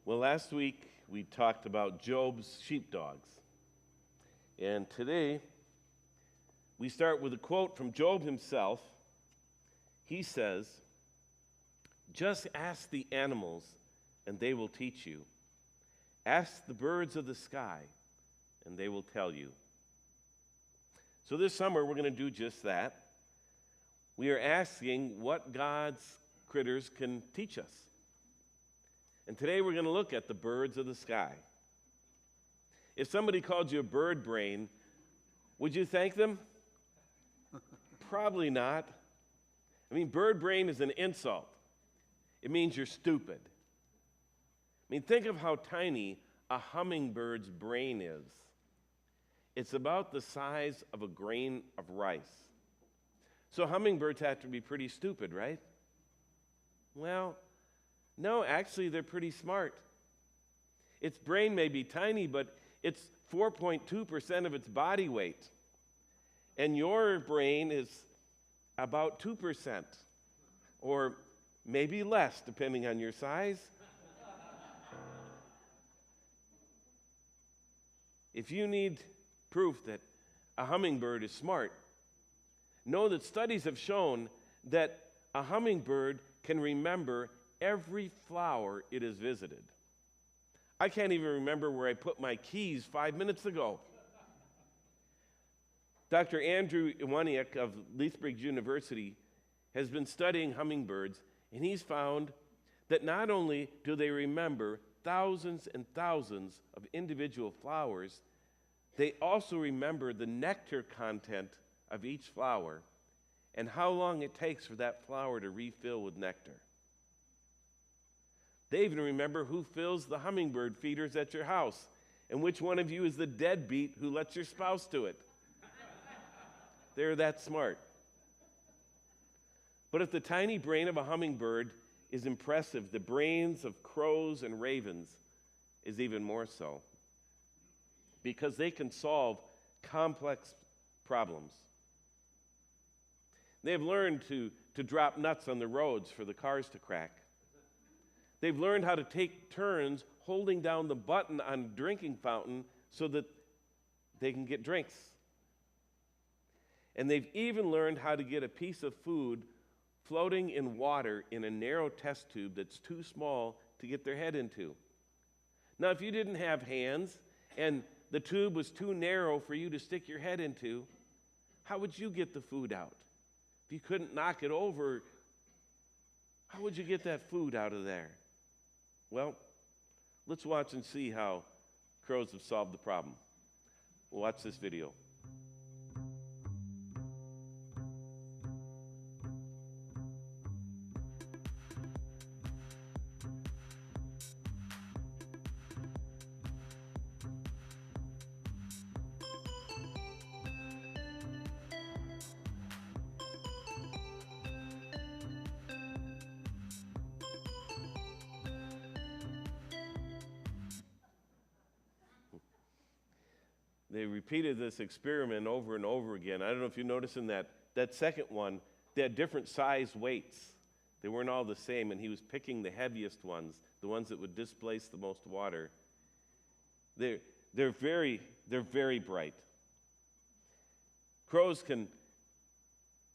Well, last week we talked about Job's sheepdogs. And today we start with a quote from Job himself. He says, "Just ask the animals and they will teach you. Ask the birds of the sky and they will tell you." So this summer we're going to do just that. We are asking what God's critters can teach us. And today we're going to look at the birds of the sky. If somebody called you a bird brain, would you thank them? Probably not. I mean, bird brain is an insult. It means you're stupid. I mean, think of how tiny a hummingbird's brain is. It's about the size of a grain of rice. So hummingbirds have to be pretty stupid, right? Well, no, actually, they're pretty smart. Its brain may be tiny, but it's 4.2% of its body weight. And your brain is about 2%, or maybe less, depending on your size. If you need proof that a hummingbird is smart, know that studies have shown that a hummingbird can remember every flower it has visited. I can't even remember where I put my keys 5 minutes ago. Dr. Andrew Iwaniak of Lethbridge University has been studying hummingbirds, and he's found that not only do they remember thousands and thousands of individual flowers, they also remember the nectar content of each flower and how long it takes for that flower to refill with nectar. They even remember who fills the hummingbird feeders at your house and which one of you is the deadbeat who lets your spouse do it. They're that smart. But if the tiny brain of a hummingbird is impressive, the brains of crows and ravens is even more so, because they can solve complex problems. They've learned to drop nuts on the roads for the cars to crack. They've learned how to take turns holding down the button on a drinking fountain so that they can get drinks. And they've even learned how to get a piece of food floating in water in a narrow test tube that's too small to get their head into. Now, if you didn't have hands and the tube was too narrow for you to stick your head into, how would you get the food out? If you couldn't knock it over, how would you get that food out of there? Well, let's watch and see how crows have solved the problem. We'll watch this video. They repeated this experiment over and over again. I don't know if you noticed in that second one, they had different size weights. They weren't all the same, and he was picking the heaviest ones, the ones that would displace the most water. They're very bright. Crows can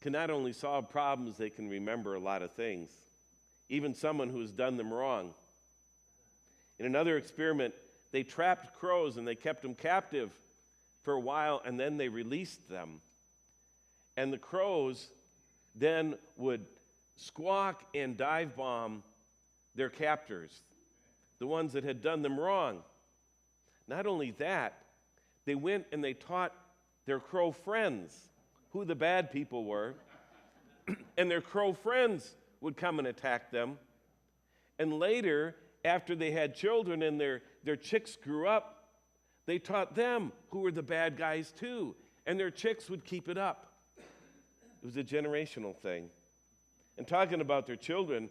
not only solve problems, they can remember a lot of things, even someone who has done them wrong. In another experiment, they trapped crows and they kept them captive for a while, and then they released them. And the crows then would squawk and dive bomb their captors, the ones that had done them wrong. Not only that, they went and they taught their crow friends who the bad people were, and their crow friends would come and attack them. And later, after they had children and their chicks grew up, they taught them who were the bad guys too, and their chicks would keep it up. It was a generational thing. And talking about their children,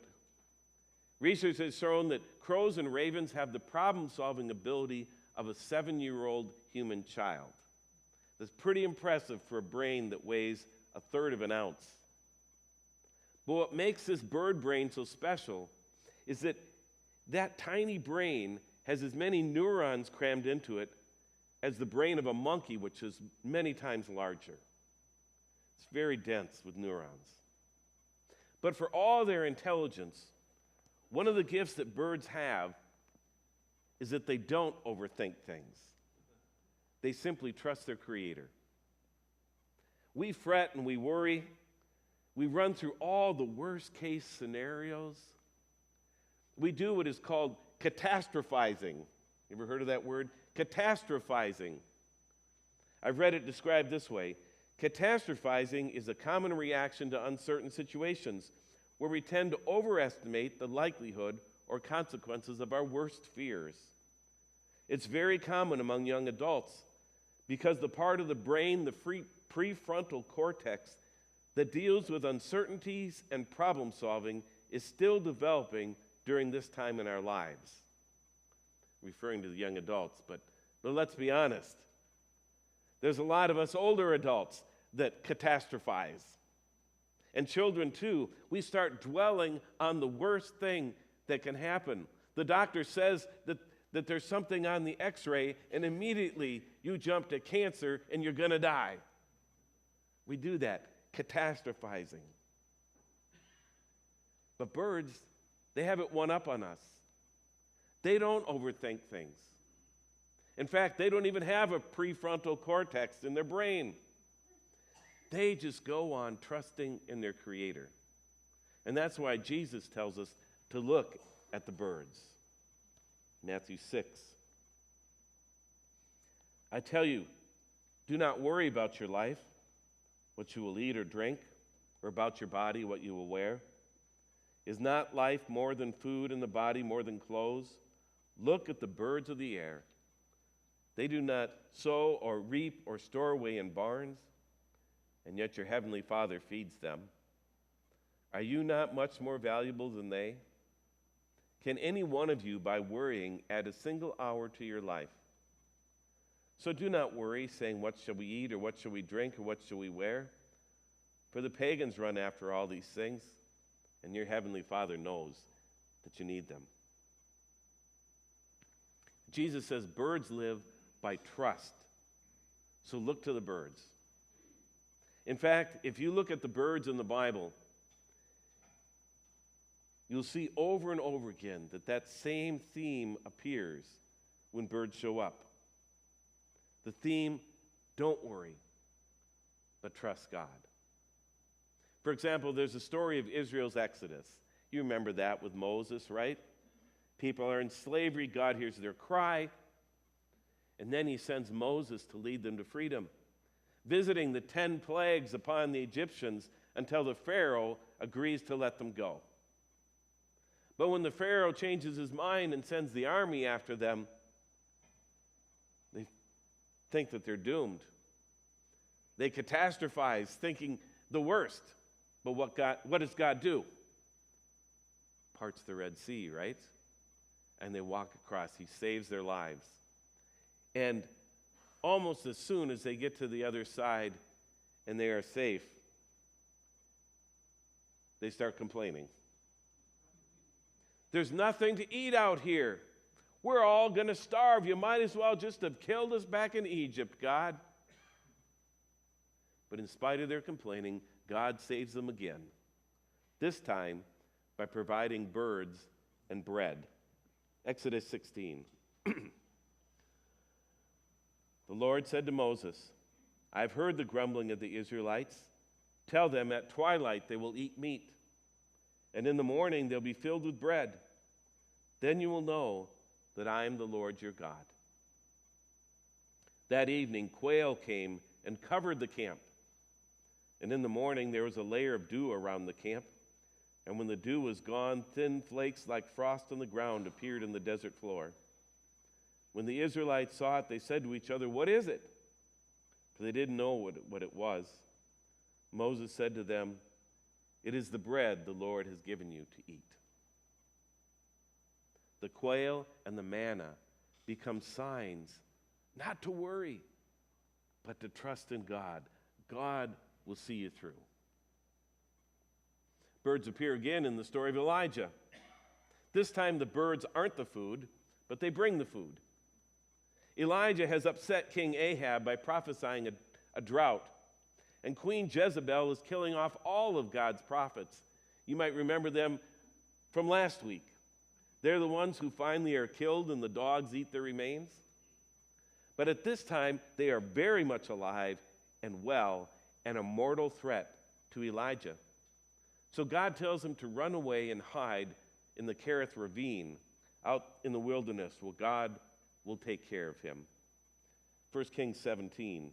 research has shown that crows and ravens have the problem-solving ability of a 7-year-old human child. That's pretty impressive for a brain that weighs 1/3 of an ounce. But what makes this bird brain so special is that that tiny brain has as many neurons crammed into it as the brain of a monkey, which is many times larger. It's very dense with neurons. But for all their intelligence, one of the gifts that birds have is that they don't overthink things. They simply trust their Creator. We fret and we worry. We run through all the worst case scenarios. We do what is called catastrophizing. You ever heard of that word? Catastrophizing. I've read it described this way. Catastrophizing is a common reaction to uncertain situations where we tend to overestimate the likelihood or consequences of our worst fears. It's very common among young adults because the part of the brain, the prefrontal cortex, that deals with uncertainties and problem solving is still developing during this time in our lives. Referring to the young adults, but let's be honest. There's a lot of us older adults that catastrophize. And children too, we start dwelling on the worst thing that can happen. The doctor says that there's something on the x-ray, and immediately you jump to cancer and you're going to die. We do that, catastrophizing. But birds, they have it one up on us. They don't overthink things. In fact, they don't even have a prefrontal cortex in their brain. They just go on trusting in their Creator. And that's why Jesus tells us to look at the birds. Matthew 6. I tell you, do not worry about your life, what you will eat or drink, or about your body, what you will wear. Is not life more than food and the body more than clothes? Look at the birds of the air. They do not sow or reap or store away in barns, and yet your heavenly Father feeds them. Are you not much more valuable than they? Can any one of you, by worrying, add a single hour to your life? So do not worry, saying, what shall we eat, or what shall we drink, or what shall we wear? For the pagans run after all these things, and your heavenly Father knows that you need them. Jesus says birds live by trust. So look to the birds. In fact, if you look at the birds in the Bible, you'll see over and over again that same theme appears when birds show up. The theme, don't worry, but trust God. For example, there's a story of Israel's Exodus. You remember that with Moses, right? People are in slavery. God hears their cry. And then he sends Moses to lead them to freedom, visiting the 10 plagues upon the Egyptians until the Pharaoh agrees to let them go. But when the Pharaoh changes his mind and sends the army after them, they think that they're doomed. They catastrophize, thinking the worst. But what does God do? Parts the Red Sea, right? And they walk across. He saves their lives. And almost as soon as they get to the other side and they are safe, they start complaining. There's nothing to eat out here. We're all going to starve. You might as well just have killed us back in Egypt, God. But in spite of their complaining, God saves them again, this time by providing birds and bread. Exodus 16. The Lord said to Moses, I've heard the grumbling of the Israelites. Tell them at twilight they will eat meat, and in the morning they'll be filled with bread. Then you will know that I am the Lord your God. That evening, quail came and covered the camp. And in the morning there was a layer of dew around the camp. And when the dew was gone, thin flakes like frost on the ground appeared in the desert floor. When the Israelites saw it, they said to each other, what is it? For they didn't know what it was. Moses said to them, it is the bread the Lord has given you to eat. The quail and the manna become signs not to worry, but to trust in God. God will see you through. Birds appear again in the story of Elijah. This time the birds aren't the food, but they bring the food. Elijah has upset King Ahab by prophesying a drought, and Queen Jezebel is killing off all of God's prophets. You might remember them from last week. They're the ones who finally are killed and the dogs eat their remains. But at this time, they are very much alive and well and a mortal threat to Elijah. So God tells him to run away and hide in the Kerith ravine out in the wilderness where God will take care of him. 1 Kings 17.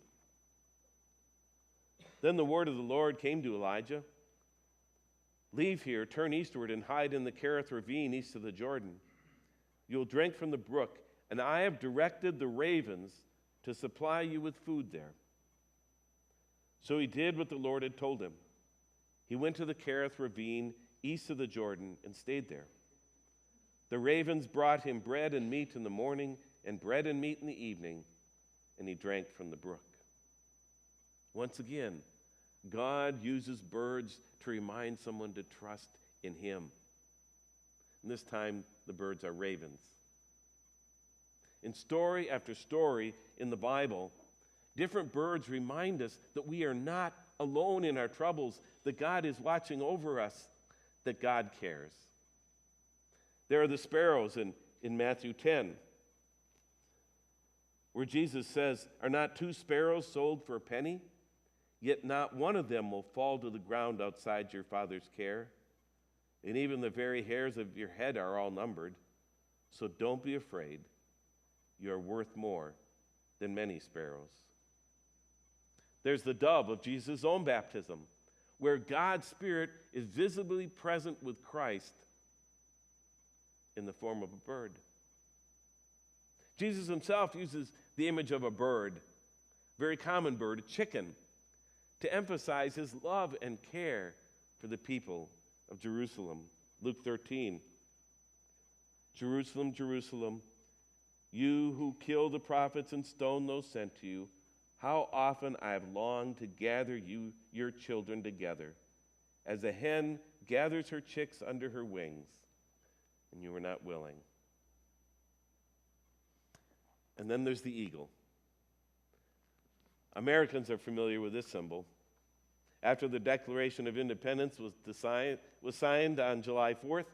Then the word of the Lord came to Elijah. Leave here, turn eastward, and hide in the Kerith ravine east of the Jordan. You'll drink from the brook, and I have directed the ravens to supply you with food there. So he did what the Lord had told him. He went to the Kerith ravine east of the Jordan and stayed there. The ravens brought him bread and meat in the morning and bread and meat in the evening, and he drank from the brook. Once again, God uses birds to remind someone to trust in him. And this time, the birds are ravens. In story after story in the Bible, different birds remind us that we are not alone in our troubles, that God is watching over us, that God cares. There are the sparrows in Matthew 10, where Jesus says, "Are not 2 sparrows sold for a penny? Yet not one of them will fall to the ground outside your Father's care. And even the very hairs of your head are all numbered. So don't be afraid. You are worth more than many sparrows." There's the dove of Jesus' own baptism, where God's Spirit is visibly present with Christ in the form of a bird. Jesus himself uses the image of a bird, very common bird, a chicken, to emphasize his love and care for the people of Jerusalem. Luke 13. Jerusalem, Jerusalem, you who kill the prophets and stone those sent to you, how often I have longed to gather your children together, as a hen gathers her chicks under her wings, and you were not willing. And then there's the eagle. Americans are familiar with this symbol. After the Declaration of Independence was signed on July 4th,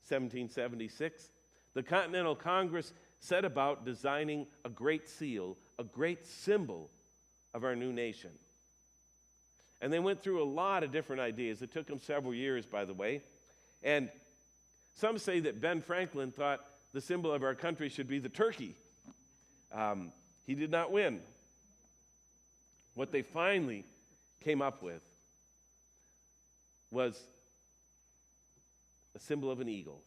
1776, the Continental Congress set about designing a great seal, a great symbol of our new nation. And they went through a lot of different ideas. It took them several years, by the way. And some say that Ben Franklin thought the symbol of our country should be the turkey. He did not win. What they finally came up with was a symbol of an eagle.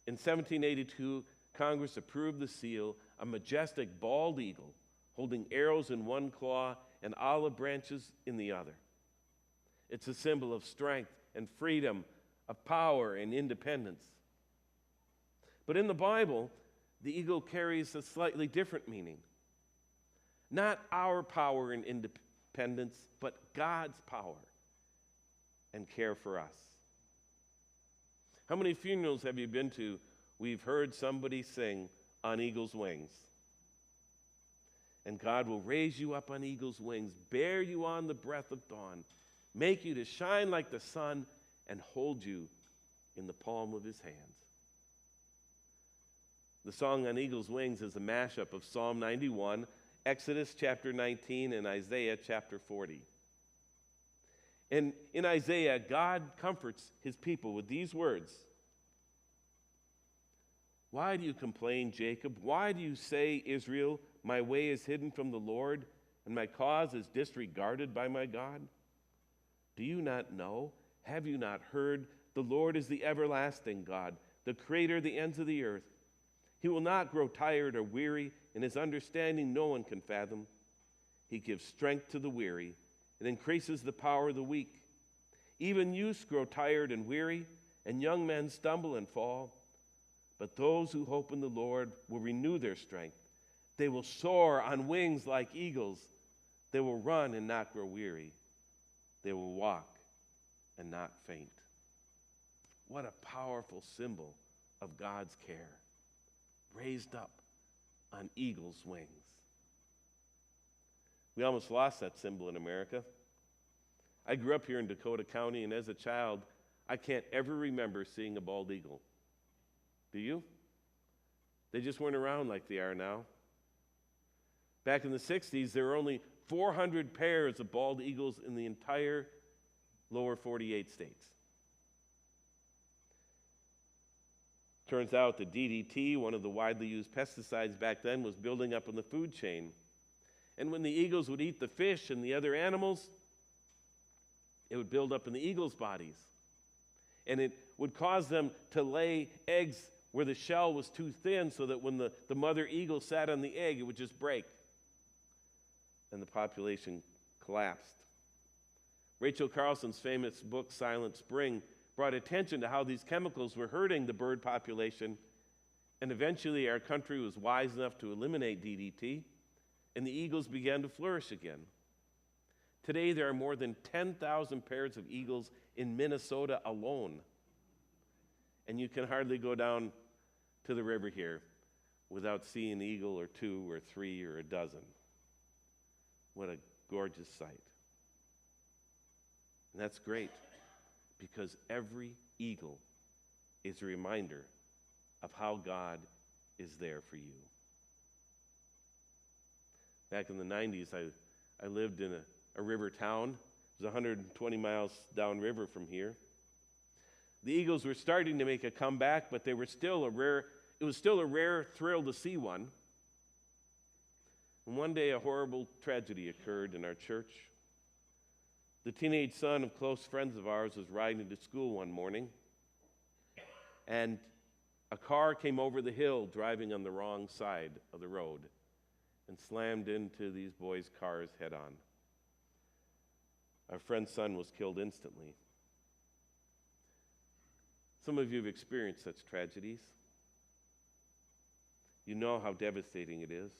In 1782, Congress approved the seal, a majestic bald eagle holding arrows in one claw and olive branches in the other. It's a symbol of strength and freedom, of power and independence. But in the Bible, the eagle carries a slightly different meaning. Not our power and independence, but God's power and care for us. How many funerals have you been to? We've heard somebody sing "On Eagle's Wings." And God will raise you up on eagle's wings, bear you on the breath of dawn, make you to shine like the sun, and hold you in the palm of his hands. The song "On Eagle's Wings" is a mashup of Psalm 91, Exodus chapter 19, and Isaiah chapter 40. And in Isaiah, God comforts his people with these words. "Why do you complain, Jacob? Why do you say, Israel, my way is hidden from the Lord, and my cause is disregarded by my God? Do you not know? Have you not heard? The Lord is the everlasting God, the creator of the ends of the earth. He will not grow tired or weary, and his understanding no one can fathom. He gives strength to the weary and increases the power of the weak. Even youths grow tired and weary, and young men stumble and fall. But those who hope in the Lord will renew their strength. They will soar on wings like eagles. They will run and not grow weary. They will walk and not faint." What a powerful symbol of God's care, raised up on eagle's wings. We almost lost that symbol in America. I grew up here in Dakota County, and as a child, I can't ever remember seeing a bald eagle. Do you? They just weren't around like they are now. Back in the 60s, there were only 400 pairs of bald eagles in the entire lower 48 states. Turns out that DDT, one of the widely used pesticides back then, was building up in the food chain. And when the eagles would eat the fish and the other animals, it would build up in the eagles' bodies. And it would cause them to lay eggs where the shell was too thin, so that when the mother eagle sat on the egg, it would just break. And the population collapsed. Rachel Carlson's famous book, Silent Spring, brought attention to how these chemicals were hurting the bird population, and eventually our country was wise enough to eliminate DDT, and the eagles began to flourish again. Today, there are more than 10,000 pairs of eagles in Minnesota alone, and you can hardly go down to the river here without seeing an eagle or two or three or a dozen. What a gorgeous sight. And that's great, because every eagle is a reminder of how God is there for you. Back in the 90s, I lived in a river town. It was 120 miles downriver from here. The eagles were starting to make a comeback, but it was still a rare thrill to see one. And one day, a horrible tragedy occurred in our church. The teenage son of close friends of ours was riding to school one morning, and a car came over the hill driving on the wrong side of the road and slammed into these boys' cars head on. Our friend's son was killed instantly. Some of you have experienced such tragedies. You know how devastating it is.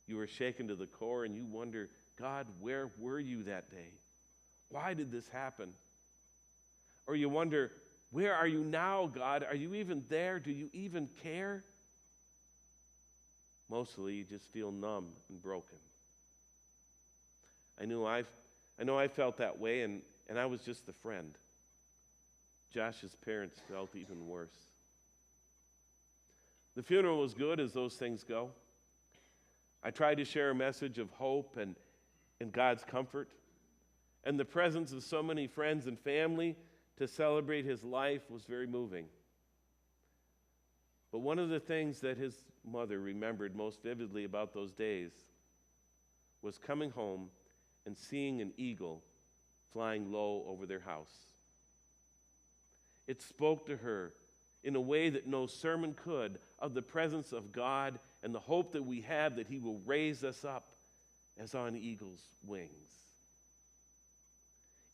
You are shaken to the core, and you wonder, God, where were you that day? Why did this happen? Or you wonder, where are you now, God? Are you even there? Do you even care? Mostly, you just feel numb and broken. I know I felt that way, and I was just the friend. Josh's parents felt even worse. The funeral was good, as those things go. I tried to share a message of hope and God's comfort, and the presence of so many friends and family to celebrate his life was very moving. But one of the things that his mother remembered most vividly about those days was coming home and seeing an eagle flying low over their house. It spoke to her in a way that no sermon could, of the presence of God and the hope that we have that he will raise us up as on eagle's wings.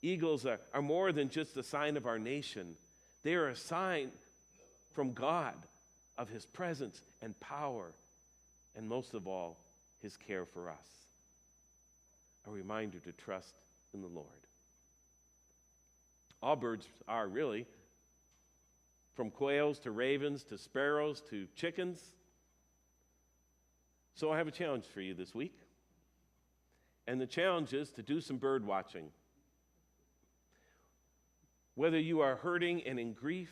Eagles are more than just a sign of our nation. They are a sign from God of his presence and power, and most of all, his care for us. A reminder to trust in the Lord. All birds are, really, from quails to ravens to sparrows to chickens. So I have a challenge for you this week. And the challenge is to do some bird watching. Whether you are hurting and in grief,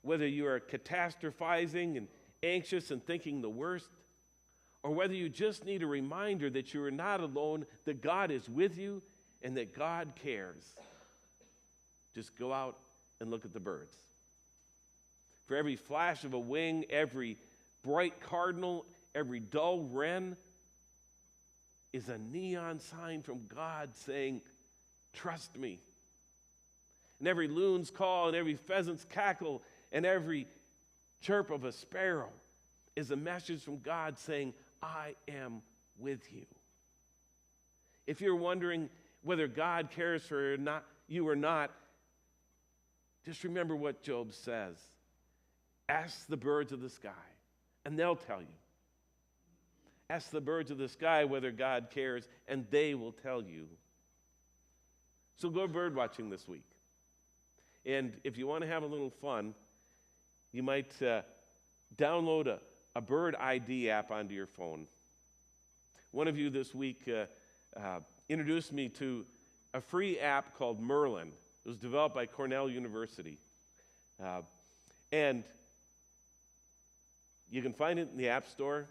whether you are catastrophizing and anxious and thinking the worst, or whether you just need a reminder that you are not alone, that God is with you, and that God cares, just go out and look at the birds. For every flash of a wing, every bright cardinal, every dull wren is a neon sign from God saying, trust me. And every loon's call and every pheasant's cackle and every chirp of a sparrow is a message from God saying, I am with you. If you're wondering whether God cares for you or not, just remember what Job says. Ask the birds of the sky, and they'll tell you. Ask the birds of the sky whether God cares, and they will tell you. So go bird watching this week. And if you want to have a little fun, you might download a bird ID app onto your phone. One of you this week introduced me to a free app called Merlin. It was developed by Cornell University. And you can find it in the App Store.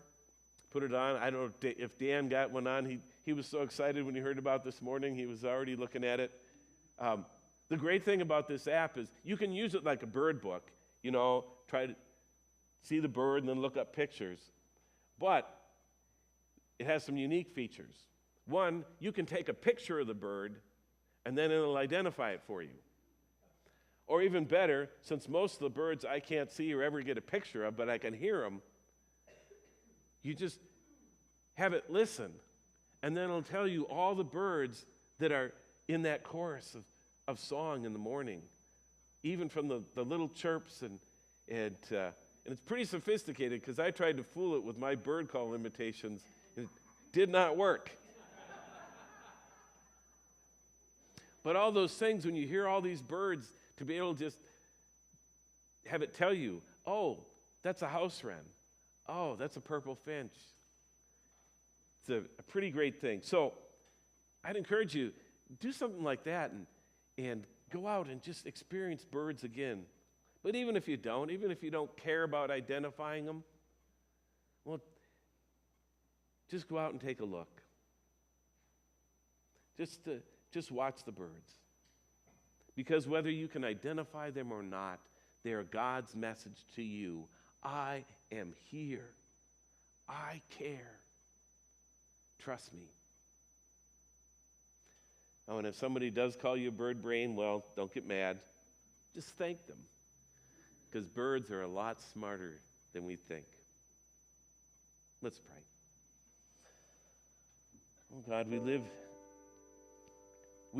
Put it on. I don't know if Dan got one on. He was so excited when he heard about it this morning. He was already looking at it. The great thing about this app is you can use it like a bird book. You know, try to see the bird and then look up pictures. But it has some unique features. One, you can take a picture of the bird and then it'll identify it for you. Or even better, since most of the birds I can't see or ever get a picture of, but I can hear them, you just have it listen, and then it'll tell you all the birds that are in that chorus of song in the morning, even from the little chirps, and it's pretty sophisticated because I tried to fool it with my bird call imitations. It did not work. But all those things, when you hear all these birds, to be able to just have it tell you, oh, that's a house wren. Oh, that's a purple finch. It's a pretty great thing. So I'd encourage you, do something like that and go out and just experience birds again. But even if you don't care about identifying them, well, just go out and take a look. Just watch the birds. Because whether you can identify them or not, they are God's message to you. I am here. I care. Trust me. Oh, and if somebody does call you a bird brain, well, don't get mad. Just thank them. Because birds are a lot smarter than we think. Let's pray. Oh God, we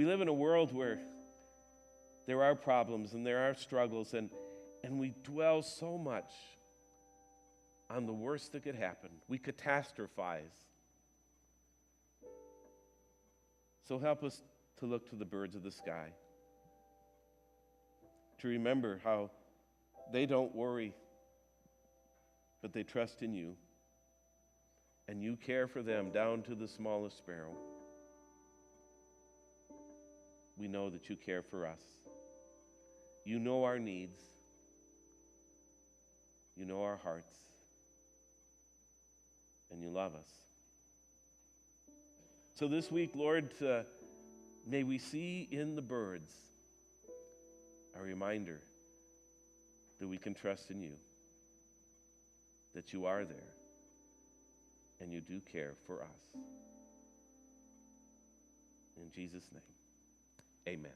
live in a world where there are problems and there are struggles, and we dwell so much on the worst that could happen. We catastrophize. So help us to look to the birds of the sky, to remember how they don't worry, but they trust in you, and you care for them down to the smallest sparrow. We know that you care for us. You know our needs. You know our hearts. And you love us. So this week, Lord, may we see in the birds a reminder that we can trust in you, that you are there, and you do care for us. In Jesus' name, amen.